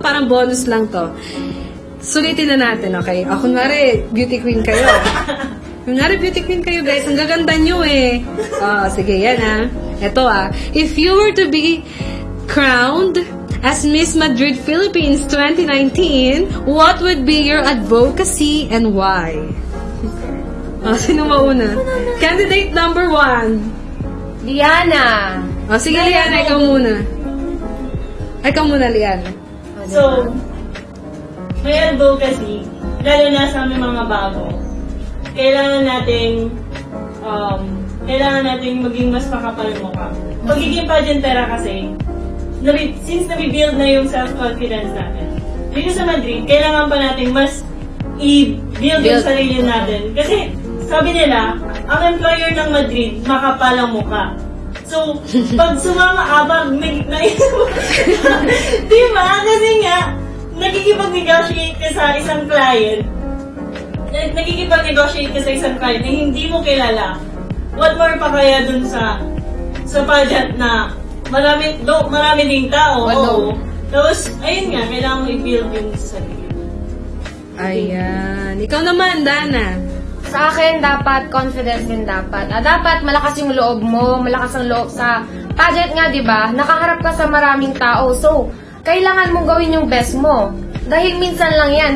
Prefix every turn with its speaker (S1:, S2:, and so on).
S1: Parang bonus lang to. Sulitin na natin, okay? O, kunwari, beauty queen kayo. Kunwari, beauty queen kayo, guys. Ang gaganda nyo eh. O, sige, yan ah. Ito ah. If you were to be crowned as Miss Madrid Philippines 2019, what would be your advocacy and why? O, sino mauna? Candidate number 1.
S2: Liana.
S1: O, sige, Liana, ikaw muna. Ikaw muna, Liana.
S3: So, may advocacy, lalo na sa aming mga bago. Kailangan nating maging mas makapal mukha. Pagiging pageantera kasi, since nabibuild na yung self-confidence natin, dito sa Madrid, kailangan pa natin mas i-build yung sarili natin. Kasi, sabi nila, ang employer ng Madrid, makapal ang mukha. So, pag sumama, diba? Kasi nga, nagkikipag-negotiate ka sa isang client, na hindi mo kilala. What more pa kaya dun sa pageant na marami ding tao. Oo. Tapos, ayun nga, kailangan i-build yung sarili.
S1: Ayan. Ikaw naman, Dana.
S2: Sa akin, dapat confidence din dapat. Dapat malakas yung loob mo, malakas ang loob sa pageant nga, di ba? Nakaharap ka sa maraming tao. So, kailangan mong gawin yung best mo. Dahil minsan lang yan.